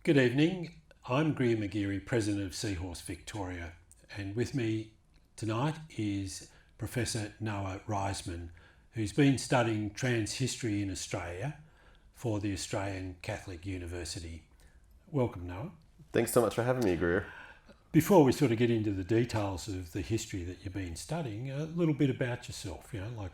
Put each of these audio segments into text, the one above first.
Good evening. I'm Greer McGearey, President of Seahorse Victoria, and with me tonight is Professor Noah Riseman, who's been studying trans history in Australia for the Australian Catholic University. Welcome, Noah. Thanks so much for having me, Greer. Before we sort of get into the details of the history that you've been studying, a little bit about yourself, like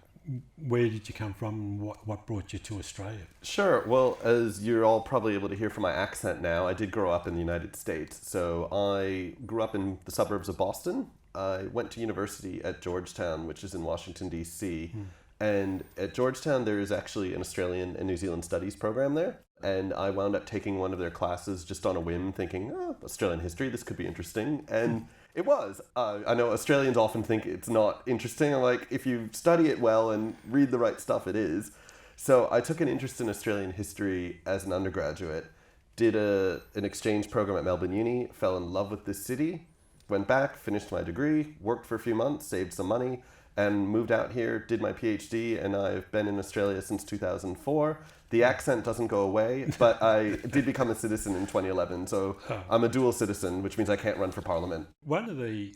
where did you come from and what brought you to Australia? Sure. Well, as you're all probably able to hear from my accent now, I did grow up in the United States. So I grew up in the suburbs of Boston. I went to university at Georgetown, which is in Washington, D.C. And at Georgetown, there is actually an Australian and New Zealand studies program there. And I wound up taking one of their classes just on a whim, thinking, Australian history, this could be interesting. And it was. I know Australians often think it's not interesting. I'm like, if you study it well and read the right stuff, it is. So I took an interest in Australian history as an undergraduate, did an exchange program at Melbourne Uni, fell in love with this city, went back, finished my degree, worked for a few months, saved some money, and moved out here, did my PhD, and I've been in Australia since 2004. The accent doesn't go away, but I did become a citizen in 2011, so I'm a dual citizen, which means I can't run for parliament. One of the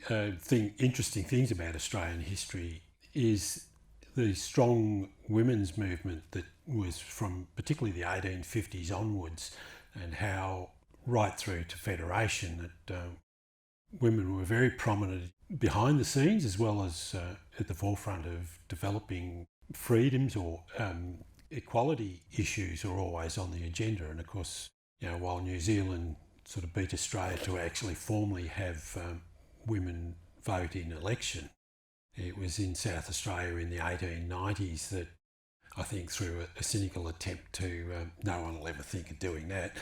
interesting things about Australian history is the strong women's movement that was from particularly the 1850s onwards, and how right through to Federation that women were very prominent behind the scenes as well as at the forefront of developing freedoms or equality issues are always on the agenda. And of course, while New Zealand sort of beat Australia to actually formally have women vote in election, it was in South Australia in the 1890s that I think through a cynical attempt to, no one will ever think of doing that,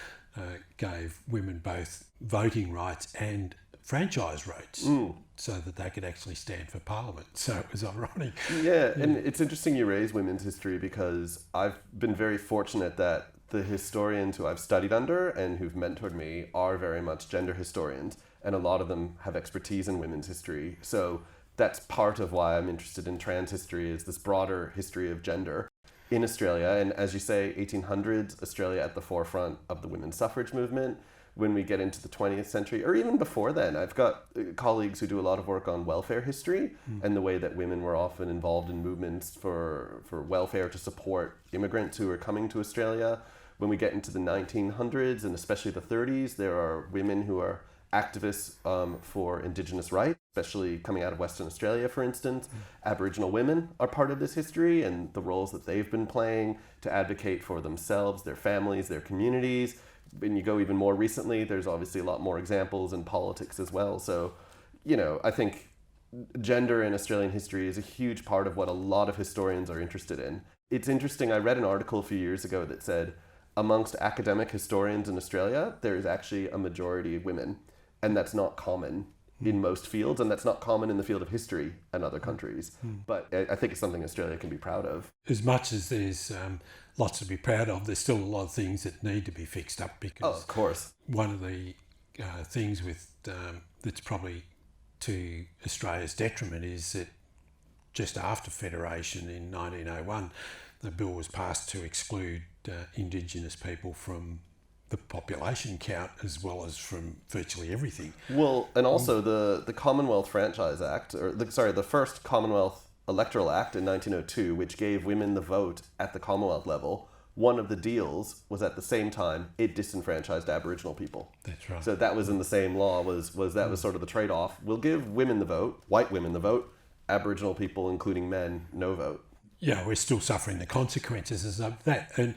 gave women both voting rights and franchise rights so that they could actually stand for parliament. So it was ironic. Yeah, and it's interesting you raise women's history because I've been very fortunate that the historians who I've studied under and who've mentored me are very much gender historians, and a lot of them have expertise in women's history. So that's part of why I'm interested in trans history, is this broader history of gender in Australia. And as you say, 1800s, Australia at the forefront of the women's suffrage movement. When we get into the 20th century, or even before then, I've got colleagues who do a lot of work on welfare history and the way that women were often involved in movements for welfare to support immigrants who are coming to Australia. When we get into the 1900s and especially the 30s, there are women who are activists for Indigenous rights, especially coming out of Western Australia, for instance. Aboriginal women are part of this history and the roles that they've been playing to advocate for themselves, their families, their communities. When you go even more recently, there's obviously a lot more examples in politics as well. So, I think gender in Australian history is a huge part of what a lot of historians are interested in. It's interesting, I read an article a few years ago that said, amongst academic historians in Australia, there is actually a majority of women, and that's not common in most fields, and that's not common in the field of history in other countries. But I think it's something Australia can be proud of. As much as there's lots to be proud of, there's still a lot of things that need to be fixed up, because of course, one of the things with that's probably to Australia's detriment is that just after Federation in 1901, the bill was passed to exclude Indigenous people from the population count as well as from virtually everything. Well, and also the Commonwealth Franchise Act, the first Commonwealth Electoral Act in 1902, which gave women the vote at the Commonwealth level, one of the deals was at the same time it disenfranchised Aboriginal people. That's right. So that was in the same law, was sort of the trade-off. We'll give women the vote, white women the vote, Aboriginal people, including men, no vote. Yeah, we're still suffering the consequences of that.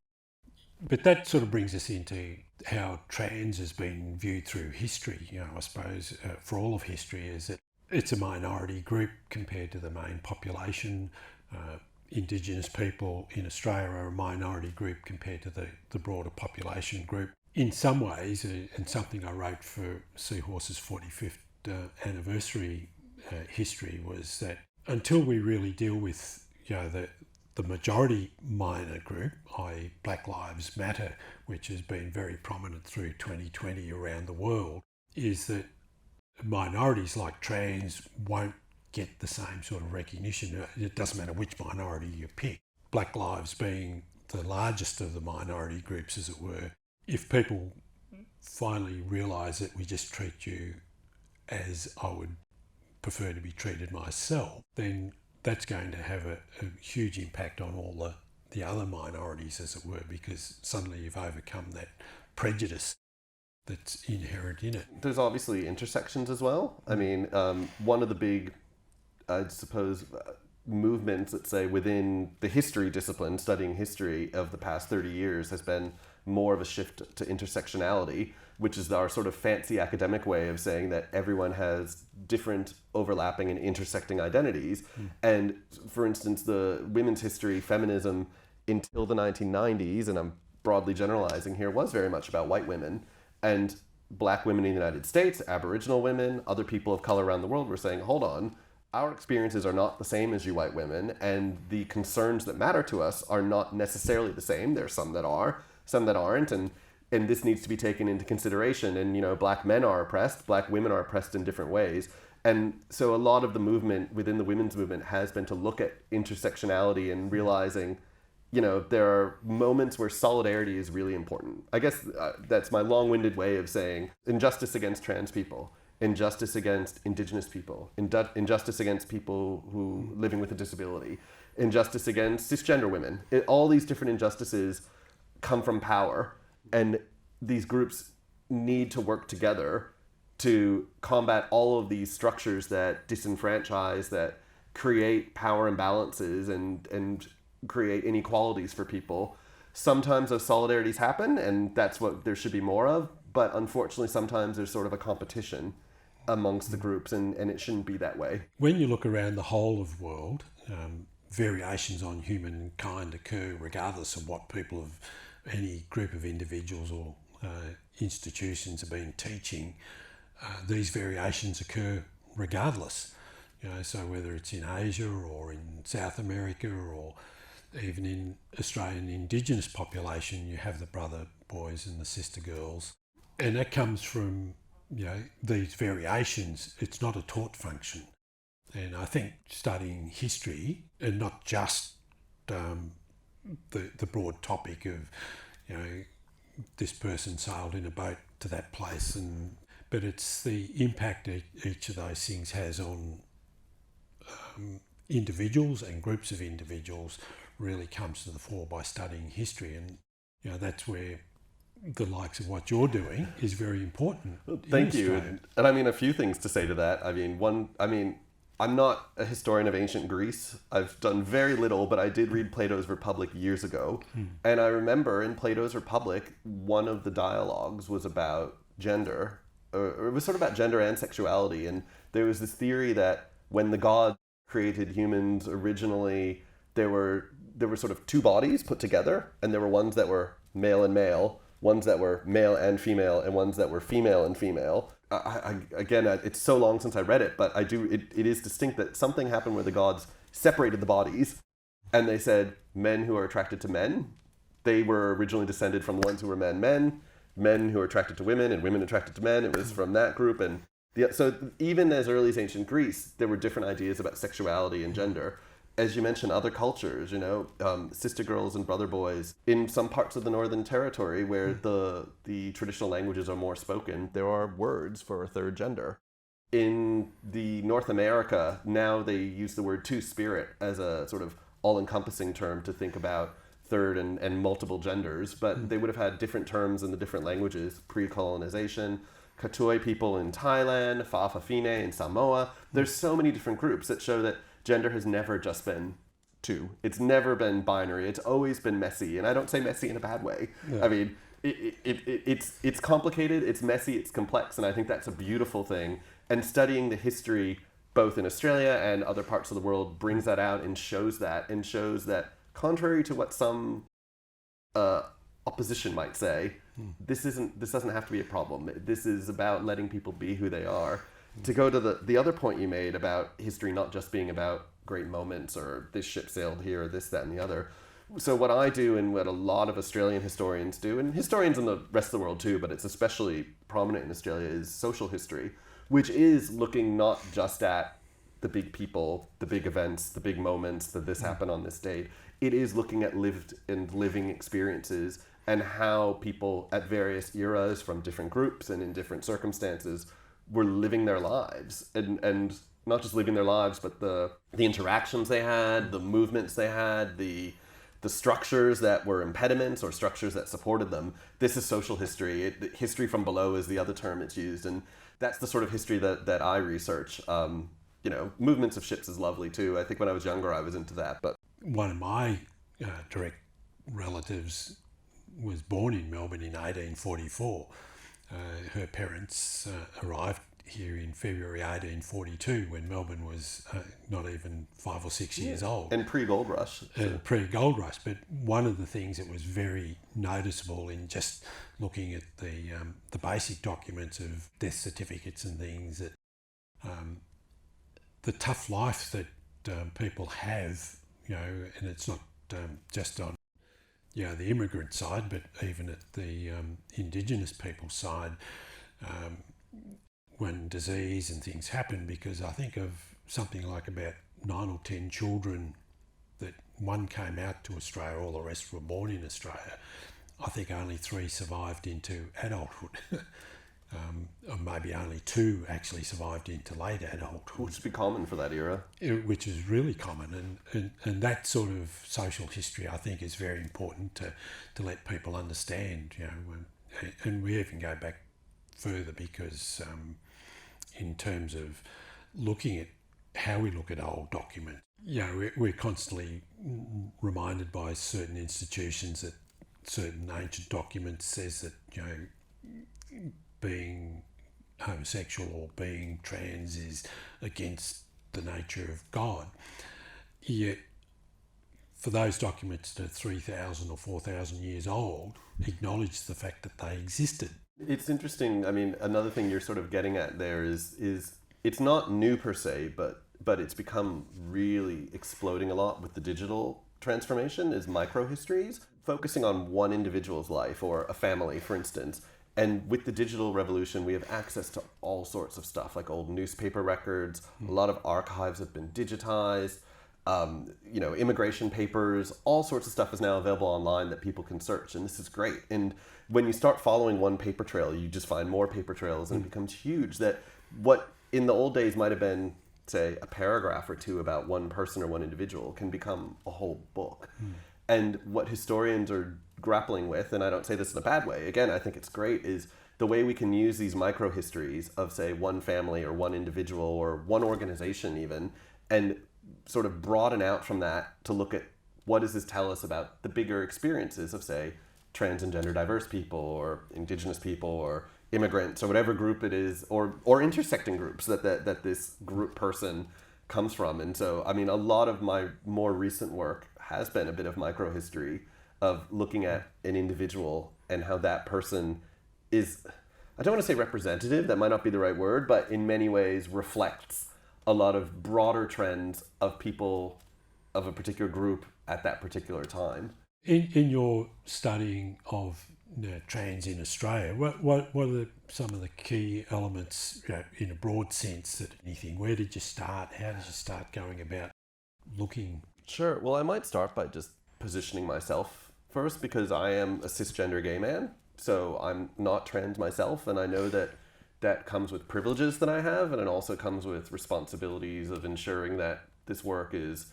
But that sort of brings us into how trans has been viewed through history. I suppose for all of history is that it's a minority group compared to the main population. Indigenous people in Australia are a minority group compared to the broader population group. In some ways, and something I wrote for Seahorse's 45th anniversary history was that until we really deal with the majority minor group, i.e. Black Lives Matter, which has been very prominent through 2020 around the world, is that minorities like trans won't get the same sort of recognition. It doesn't matter which minority you pick. Black lives being the largest of the minority groups, as it were. If people finally realise that we just treat you as I would prefer to be treated myself, then that's going to have a huge impact on all the other minorities, as it were, because suddenly you've overcome that prejudice that's inherent in it. There's obviously intersections as well. I mean, one of the big, I suppose, movements, let's say, within the history discipline, studying history of the past 30 years has been more of a shift to intersectionality, which is our sort of fancy academic way of saying that everyone has different overlapping and intersecting identities. And for instance, the women's history, feminism, until the 1990s, and I'm broadly generalizing here, was very much about white women. And black women in the United States, Aboriginal women, other people of color around the world were saying, hold on, our experiences are not the same as you white women, and the concerns that matter to us are not necessarily the same. There's some that are, some that aren't, and this needs to be taken into consideration. And, you know, black men are oppressed, black women are oppressed in different ways. And so a lot of the movement within the women's movement has been to look at intersectionality and realizing, you know, there are moments where solidarity is really important. I guess that's my long-winded way of saying injustice against trans people, injustice against Indigenous people, injustice against people who living with a disability, injustice against cisgender women. All these different injustices come from power, and these groups need to work together to combat all of these structures that disenfranchise, that create power imbalances and create inequalities for people. Sometimes those solidarities happen, and that's what there should be more of, but unfortunately sometimes there's sort of a competition amongst the groups, and it shouldn't be that way. When you look around the whole of the world, variations on humankind occur regardless of what people of any group of individuals or institutions have been teaching. These variations occur regardless. You know, so whether it's in Asia or in South America or even in Australian Indigenous population, you have the brother boys and the sister girls. And that comes from, you know, these variations. It's not a taught function. And I think studying history, and not just the broad topic of, you know, this person sailed in a boat to that place, but it's the impact each of those things has on individuals and groups of individuals really comes to the fore by studying history. And, you know, that's where the likes of what you're doing is very important. Thank you. And I mean, a few things to say to that. I mean, I'm not a historian of ancient Greece. I've done very little, but I did read Plato's Republic years ago. And I remember in Plato's Republic, one of the dialogues was about gender, or it was sort of about gender and sexuality. And there was this theory that when the gods created humans originally, there were sort of two bodies put together, and there were ones that were male and male, ones that were male and female, and ones that were female and female. Again, it's so long since I read it, but it is distinct that something happened where the gods separated the bodies, and they said men who are attracted to men, they were originally descended from the ones who were men who are attracted to women, and women attracted to men. It was from that group. And so even as early as ancient Greece, there were different ideas about sexuality and gender. As you mentioned, other cultures, you know, sister girls and brother boys. In some parts of the Northern Territory where the traditional languages are more spoken, there are words for a third gender. In the North America, now they use the word two-spirit as a sort of all-encompassing term to think about third and multiple genders, but they would have had different terms in the different languages, pre-colonization. Katoi people in Thailand, Fa'afafine in Samoa. There's so many different groups that show that gender has never just been two. It's never been binary. It's always been messy. And I don't say messy in a bad way. Yeah. I mean, it's complicated, it's messy, it's complex, and I think that's a beautiful thing. And studying the history, both in Australia and other parts of the world, brings that out and shows that contrary to what some opposition might say, this doesn't have to be a problem. This is about letting people be who they are. To go to the other point you made about history not just being about great moments or this ship sailed here or this, that, and the other. So what I do and what a lot of Australian historians do, and historians in the rest of the world too, but it's especially prominent in Australia, is social history, which is looking not just at the big people, the big events, the big moments, that this happened on this date. It is looking at lived and living experiences and how people at various eras from different groups and in different circumstances were living their lives, and not just living their lives, but the interactions they had, the movements they had, the structures that were impediments or structures that supported them. This is social history. History from below is the other term it's used, and that's the sort of history that I research. Movements of ships is lovely too. I think when I was younger I was into that. But one of my direct relatives was born in Melbourne in 1844. Her parents arrived here in February 1842 when Melbourne was not even 5 or 6 years old. And pre-Gold Rush. Pre-Gold Rush. But one of the things that was very noticeable in just looking at the basic documents of death certificates and things, that the tough life that people have, and it's not just on the immigrant side, but even at the Indigenous people side, when disease and things happen, because I think of something like about 9 or 10 children that one came out to Australia, all the rest were born in Australia. I think only 3 survived into adulthood. Or maybe only 2 actually survived into late adulthood. Which would be common for that era. Which is really common. And that sort of social history, I think, is very important to let people understand. And we even go back further because in terms of looking at how we look at old documents, we're constantly reminded by certain institutions that certain ancient documents says that, being homosexual or being trans is against the nature of God. Yet, for those documents that are 3,000 or 4,000 years old, acknowledge the fact that they existed. It's interesting. I mean, another thing you're sort of getting at there is it's not new per se, but it's become really exploding a lot with the digital transformation, is microhistories, focusing on one individual's life or a family, for instance. And with the digital revolution, we have access to all sorts of stuff, like old newspaper records. A lot of archives have been digitized. Immigration papers, all sorts of stuff is now available online that people can search. And this is great. And when you start following one paper trail, you just find more paper trails, and it becomes huge. That what in the old days might have been, say, a paragraph or 2 about one person or one individual can become a whole book. And what historians are grappling with, and I don't say this in a bad way, again, I think it's great, is the way we can use these micro histories of, say, one family or one individual or one organization even, and sort of broaden out from that to look at what does this tell us about the bigger experiences of, say, trans and gender diverse people or Indigenous people or immigrants or whatever group it is, or intersecting groups that this group person comes from. And so, I mean, a lot of my more recent work has been a bit of microhistory of looking at an individual and how that person is, I don't want to say representative, that might not be the right word, but in many ways reflects a lot of broader trends of people of a particular group at that particular time. In your studying of trans in Australia, what are some of the key elements, in a broad sense, that anything? Where did you start? How did you start going about looking? Sure. Well, I might start by just positioning myself first, because I am a cisgender gay man, so I'm not trans myself, and I know that comes with privileges that I have, and it also comes with responsibilities of ensuring that this work is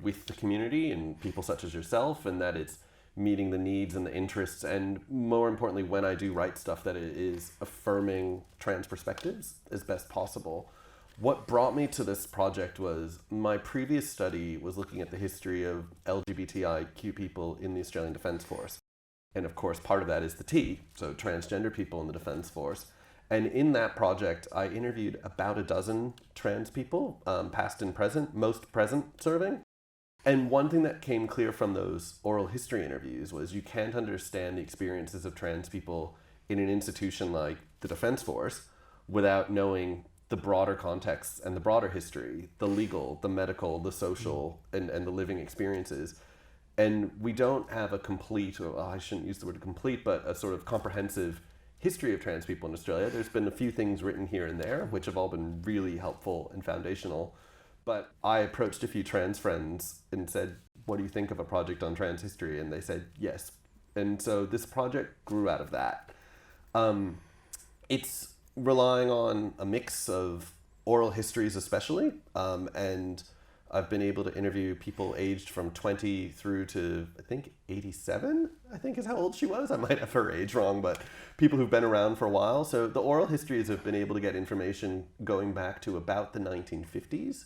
with the community and people such as yourself, and that it's meeting the needs and the interests, and more importantly, when I do write stuff, that it is affirming trans perspectives as best possible. What brought me to this project was my previous study was looking at the history of LGBTIQ people in the Australian Defence Force. And of course, part of that is the T, so transgender people in the Defence Force. And in that project, I interviewed about a dozen trans people, past and present, most present serving. And one thing that came clear from those oral history interviews was you can't understand the experiences of trans people in an institution like the Defence Force without knowing the broader context and the broader history, the legal, the medical, the social, and the living experiences. And we don't have a complete, or I shouldn't use the word complete, but a sort of comprehensive history of trans people in Australia. There's been a few things written here and there, which have all been really helpful and foundational. But I approached a few trans friends and said, what do you think of a project on trans history? And they said, yes, And so this project grew out of that. It's relying on a mix of oral histories especially, and I've been able to interview people aged from 20 through to, I think, 87, I think is how old she was. I might have her age wrong, but people who've been around for a while. So the oral histories have been able to get information going back to about the 1950s.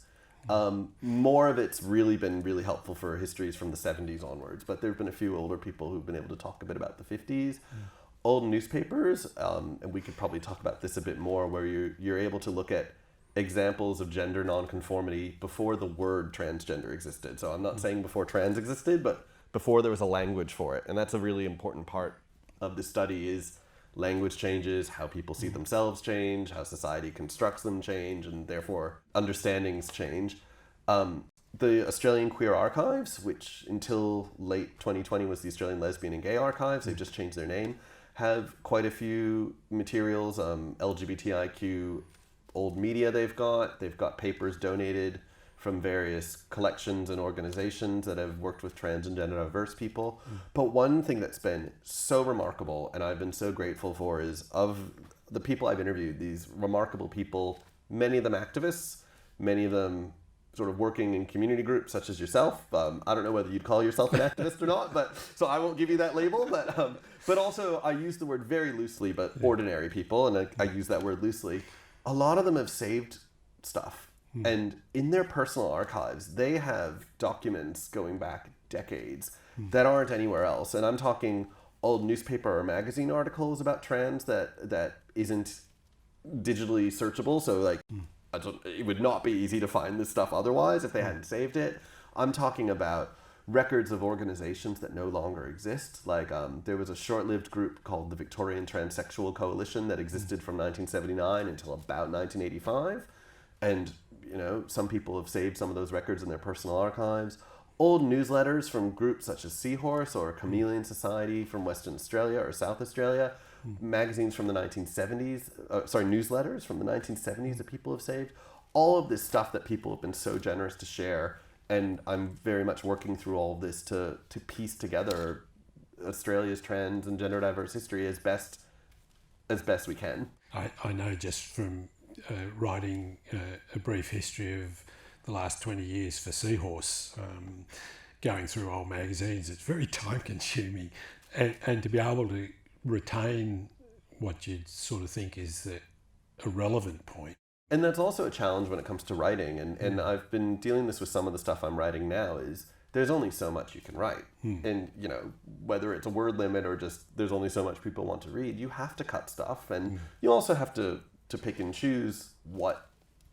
More of it's really been really helpful for histories from the 70s onwards, but there have been a few older people who've been able to talk a bit about the 50s. Old newspapers, and we could probably talk about this a bit more, where you're able to look at examples of gender nonconformity before the word transgender existed. So I'm not saying before trans existed, but before there was a language for it. And that's a really important part of the study is language changes, how people see themselves change, how society constructs them change, and therefore understandings change. The Australian Queer Archives, which until late 2020 was the Australian Lesbian and Gay Archives, they've just changed their name, have quite a few materials, LGBTIQ old media they've got papers donated from various collections and organizations that have worked with trans and gender diverse people. But one thing that's been so remarkable and I've been so grateful for is of the people I've interviewed, these remarkable people, many of them activists, many of them sort of working in community groups such as yourself. I don't know whether you'd call yourself an activist or not, but so I won't give you that label. But also I use the word very loosely, but ordinary people, and I use that word loosely. A lot of them have saved stuff, and in their personal archives, they have documents going back decades that aren't anywhere else. And I'm talking old newspaper or magazine articles about trans that isn't digitally searchable. So like, it would not be easy to find this stuff otherwise if they hadn't saved it. I'm talking about records of organizations that no longer exist. Like there was a short-lived group called the Victorian Transsexual Coalition that existed from 1979 until about 1985. And, you know, some people have saved some of those records in their personal archives. Old newsletters from groups such as Seahorse or Chameleon Society from Western Australia or South Australia. Magazines from the 1970s, newsletters from the 1970s that people have saved. All of this stuff that people have been so generous to share. And I'm very much working through all of this to piece together Australia's trans and gender diverse history as best we can. I know just from writing a brief history of the last 20 years for Seahorse, going through old magazines, it's very time consuming. And to be able to retain what you'd sort of think is a relevant point. And that's also a challenge when it comes to writing. And I've been dealing this with some of the stuff I'm writing now is there's only so much you can write. And, you know, whether it's a word limit or just there's only so much people want to read, you have to cut stuff. And you also have to pick and choose what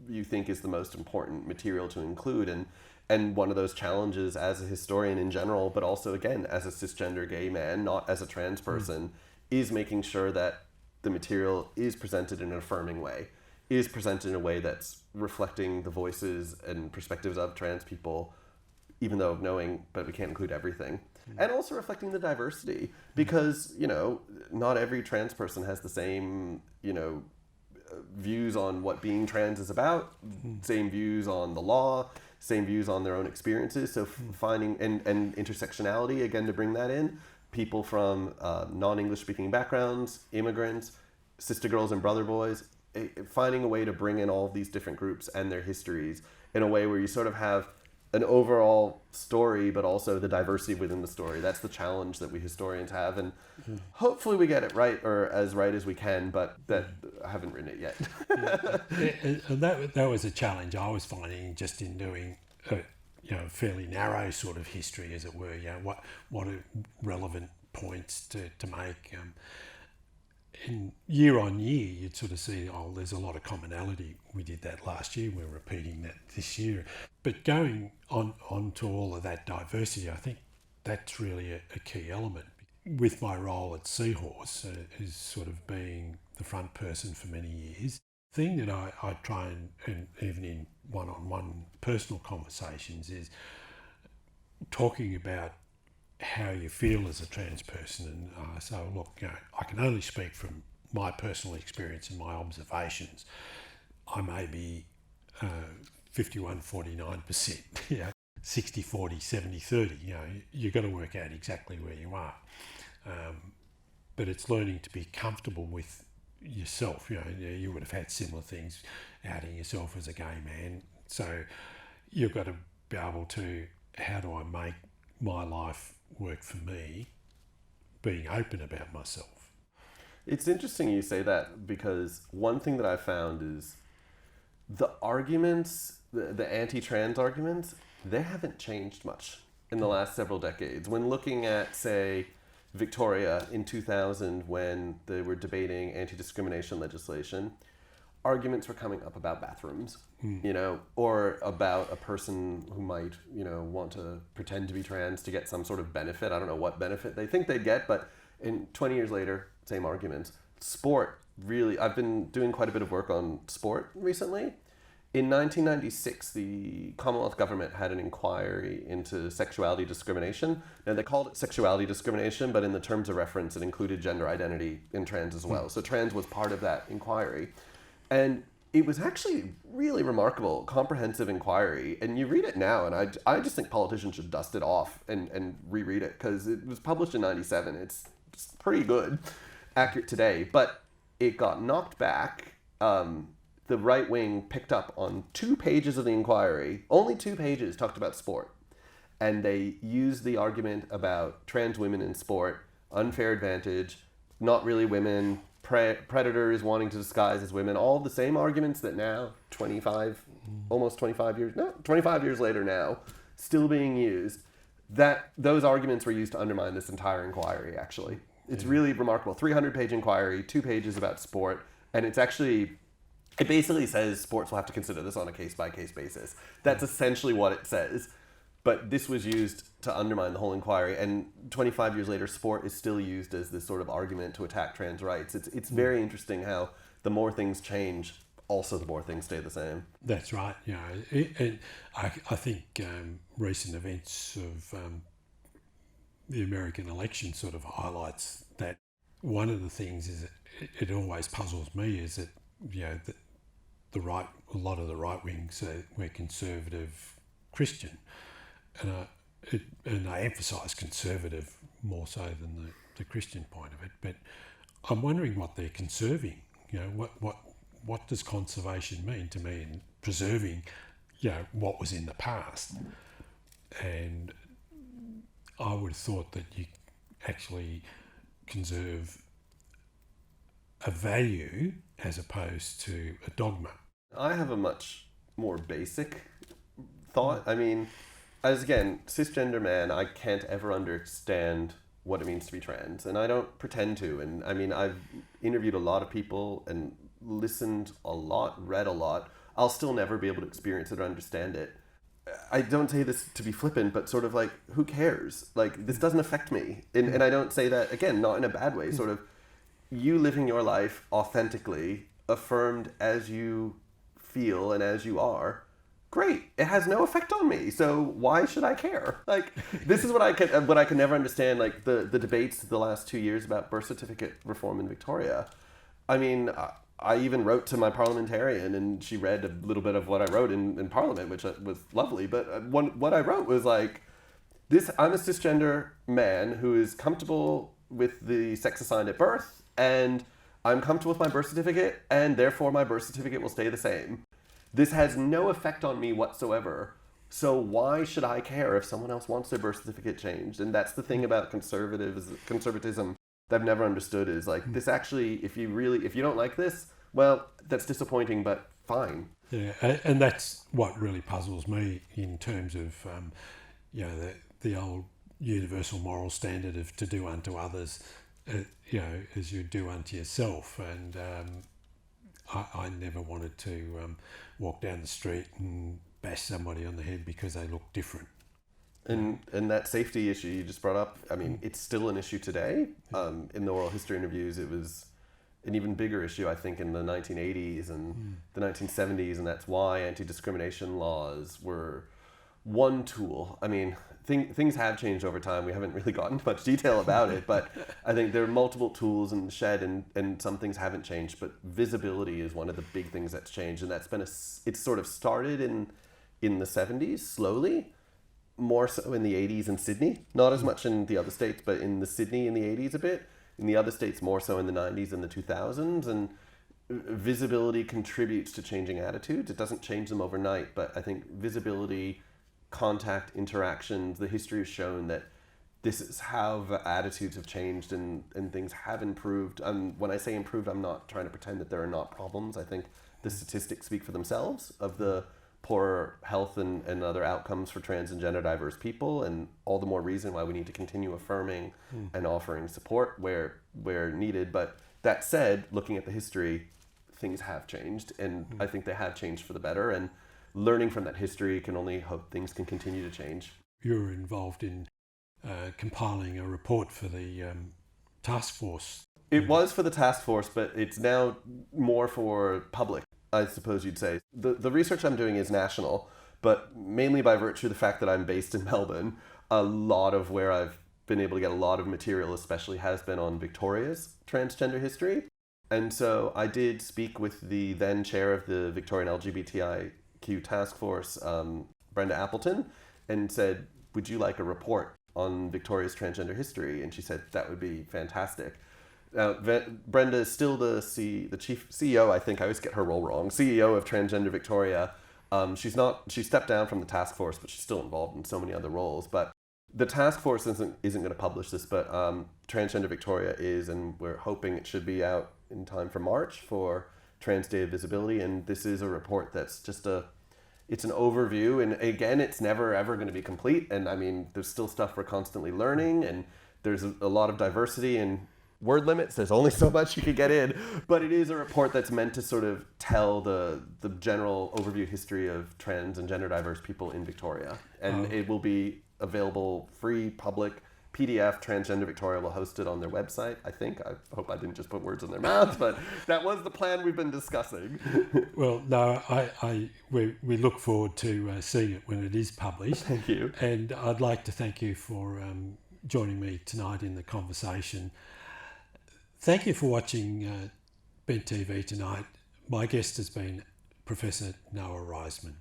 you think is the most important material to include. And one of those challenges as a historian in general, but also, again, as a cisgender gay man, not as a trans person, is making sure that the material is presented in an affirming way, is presented in a way that's reflecting the voices and perspectives of trans people, even though knowing, but we can't include everything. And also reflecting the diversity, because, you know, not every trans person has the same, you know, views on what being trans is about, same views on the law, same views on their own experiences. So finding, and intersectionality, again, to bring that in, people from non-English speaking backgrounds, immigrants, sister girls and brother boys, finding a way to bring in all of these different groups and their histories in a way where you sort of have an overall story, but also the diversity within the story. That's the challenge that we historians have, and hopefully we get it right, or as right as we can, but that I haven't written it yet. And that was a challenge I was finding just in doing fairly narrow sort of history, as it were. You know, what are relevant points to make. And year on year, you'd sort of see, there's a lot of commonality. We did that last year. We're repeating that this year. But going on to all of that diversity, I think that's really a key element. With my role at Seahorse, as sort of being the front person for many years, the thing that I try and even in one-on-one personal conversations is talking about how you feel as a trans person. And so, look, you know, I can only speak from my personal experience and my observations. I may be 51-49%, you know, 60-40, 70-30. You know, you've got to work out exactly where you are. But it's learning to be comfortable with yourself. You would have had similar things, outing yourself as a gay man. So you've got to be able to, how do I make my life work for me, being open about myself. It's interesting you say that, because one thing that I found is the arguments, the anti-trans arguments, they haven't changed much in the last several decades. When looking at, say, Victoria in 2000, when they were debating anti-discrimination legislation, arguments were coming up about bathrooms, or about a person who might, want to pretend to be trans to get some sort of benefit. I don't know what benefit they think they'd get, but 20 years later, same arguments. Sport, really, I've been doing quite a bit of work on sport recently. In 1996, the Commonwealth government had an inquiry into sexuality discrimination. Now, they called it sexuality discrimination, but in the terms of reference, it included gender identity in trans as well. So trans was part of that inquiry. And it was actually really remarkable, comprehensive inquiry. And you read it now, and I just think politicians should dust it off and reread it, because it was published in 97. It's pretty good, accurate today. But it got knocked back. The right wing picked up on 2 pages of the inquiry. Only 2 pages talked about sport. And they used the argument about trans women in sport, unfair advantage, not really women, predators wanting to disguise as women, all the same arguments that now, 25 years later now, still being used. Those arguments were used to undermine this entire inquiry, actually. It's really remarkable. 300-page inquiry, 2 pages about sport, and it basically says sports will have to consider this on a case-by-case basis. That's essentially what it says. But this was used to undermine the whole inquiry, and 25 years later, sport is still used as this sort of argument to attack trans rights. It's very interesting how the more things change, also the more things stay the same. That's right. And I think recent events of the American election sort of highlights that. One of the things is it always puzzles me is that the right, a lot of the right wing say we're conservative Christian, and I emphasise conservative more so than the Christian point of it. But I'm wondering what they're conserving. What does conservation mean to me in preserving, what was in the past? And I would have thought that you actually conserve a value as opposed to a dogma. I have a much more basic thought. I mean, as again, cisgender man, I can't ever understand what it means to be trans, and I don't pretend to. And I mean, I've interviewed a lot of people and listened a lot, read a lot. I'll still never be able to experience it or understand it. I don't say this to be flippant, but sort of like, who cares? Like, this doesn't affect me. And I don't say that, again, not in a bad way, sort of you living your life authentically, affirmed as you feel and as you are, great. It has no effect on me. So why should I care? Like, this is what I can never understand, like the debates the last 2 years about birth certificate reform in Victoria. I mean, I even wrote to my parliamentarian, and she read a little bit of what I wrote in Parliament, which was lovely. But what I wrote was like, I'm a cisgender man who is comfortable with the sex assigned at birth, and I'm comfortable with my birth certificate, and therefore my birth certificate will stay the same. This has no effect on me whatsoever. So why should I care if someone else wants their birth certificate changed? And that's the thing about conservatism that I've never understood, is like, this actually, if you don't like this, well, that's disappointing, but fine. Yeah, and that's what really puzzles me in terms of, the old universal moral standard of to do unto others, as you do unto yourself. And I never wanted to walk down the street and bash somebody on the head because they look different. And that safety issue you just brought up, I mean, it's still an issue today. In the oral history interviews, it was an even bigger issue, I think, in the 1980s and the 1970s, and that's why anti-discrimination laws were one tool. I mean, things have changed over time. We haven't really gotten into much detail about it, but I think there are multiple tools in the shed, and some things haven't changed, but visibility is one of the big things that's changed, and that's been it's sort of started in the 70s slowly, more so in the 80s in Sydney, not as much in the other states, but in the Sydney in the 80s a bit, in the other states more so in the 90s and the 2000s. And visibility contributes to changing attitudes. It doesn't change them overnight, but I think visibility, contact, interactions, the history has shown that this is how the attitudes have changed and things have improved. When I say improved, I'm not trying to pretend that there are not problems. I think the statistics speak for themselves of the poor health and other outcomes for trans and gender diverse people, and all the more reason why we need to continue affirming and offering support where needed. But that said, looking at the history, things have changed, and I think they have changed for the better, and learning from that history can only hope things can continue to change. You're involved in compiling a report for the task force. It was for the task force, but it's now more for public, I suppose you'd say. The research I'm doing is national, but mainly by virtue of the fact that I'm based in Melbourne, a lot of where I've been able to get a lot of material especially has been on Victoria's transgender history. And so I did speak with the then chair of the Victorian LGBTIQ task force, Brenda Appleton, and said, would you like a report on Victoria's transgender history? And she said, that would be fantastic. Brenda is still the chief CEO, I think I always get her role wrong, CEO of Transgender Victoria. She stepped down from the task force, but she's still involved in so many other roles. But the task force isn't going to publish this, but Transgender Victoria is, and we're hoping it should be out in time for March for Trans Day of Visibility. And this is a report that's just it's an overview. And again, it's never ever going to be complete. And I mean, there's still stuff we're constantly learning, and there's a lot of diversity and word limits. There's only so much you can get in, but it is a report that's meant to sort of tell the general overview history of trans and gender diverse people in Victoria. And it will be available free, public, PDF. Transgender Victoria will host it on their website, I think. I hope I didn't just put words in their mouth, but that was the plan we've been discussing. Well, no, we look forward to seeing it when it is published. Thank you. And I'd like to thank you for joining me tonight in the conversation. Thank you for watching Bent TV tonight. My guest has been Professor Noah Riseman.